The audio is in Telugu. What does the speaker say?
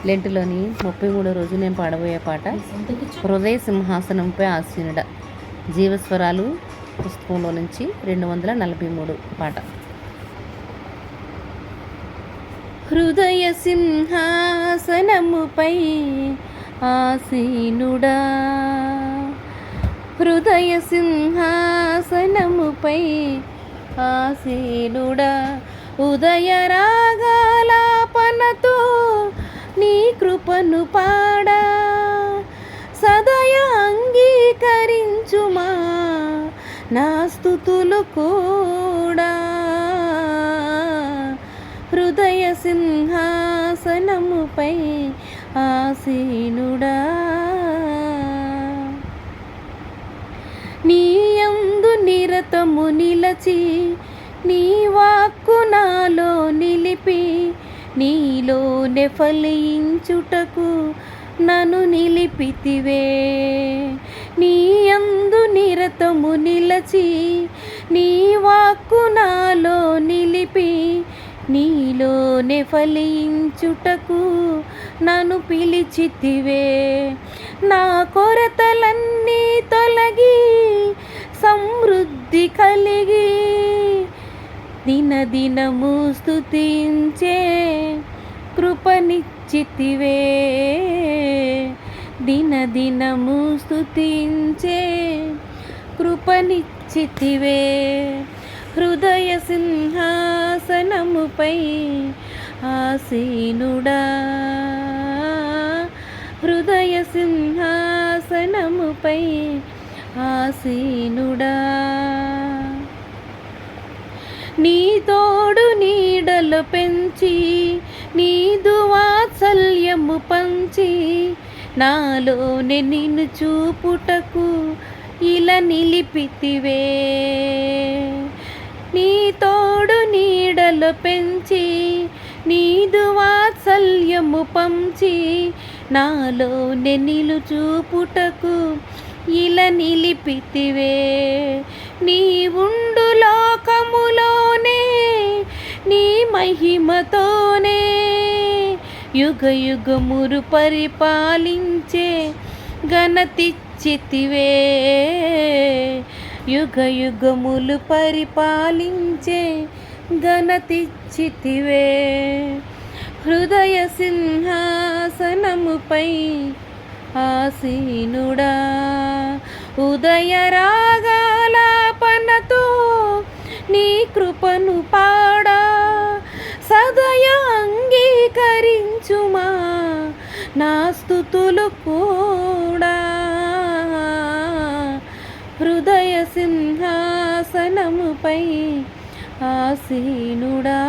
లెంటులోని 33 రోజు నేను పాడబోయే పాట హృదయ సింహాసనంపై ఆసీనుడ. జీవస్వరాలు పుస్తకంలో నుంచి 243 పాట. హృదయ సింహాసనముపై ఆసీనుడా, హృదయ సింహాసనముపై ఆసీనుడా, ఉదయ రాగాలాపనతో నీ కృపను పాడా, సదయ అంగీకరించుమా నా స్తుతులు కూడా. హృదయ సింహాసనముపై ఆసీనుడా, నీ యందు నిరతము నిలచి నీ వాక్కు నాలో నిలిపి, నీలోనే ఫలించుటకు నన్ను నిలిపితివే. నీ యందు నిరతము నిలచి నీ వాక్కు నాలో నిలిపి, నీలోనే ఫలించుటకు నన్ను పిలిచితివే. నా కొరతలన్నీ తొలగి సమృద్ధి కలిగి, దినదినము స్తుతించే కృపనిచ్చితివే. దినదినము స్తుతించే కృపనిచ్చితివే. హృదయ సింహాసనముపై ఆసీనుడా, హృదయ సింహాసనముపై ఆసీనుడా, నీ తోడు నీడలు పెంచి నీదు వాత్సల్యము పంచి, నాలోనే నిన్ను చూపుటకు ఇలా నిలిపితివే. నీ తోడు నీడలు పెంచి నీదు వాత్సల్యము పంచి, నాలోనే నిన్ను చూపుటకు ఇలా నిలిపితివే. నీ ఉండు లోకములోనే నీ మహిమతోనే యుగ యుగమురు పరిపాలించే ఘనతిచ్చితివే. యుగ యుగములు పరిపాలించే ఘనతిచ్చితివే. హృదయ సింహాసనముపై ఆసీనుడా, ఉదయ రాగాలాపనతో నీ కృపను పాడా, సదయ అంగీకరించుమా నా స్తుతులు కూడా. హృదయ సింహాసనముపై ఆసీనుడా.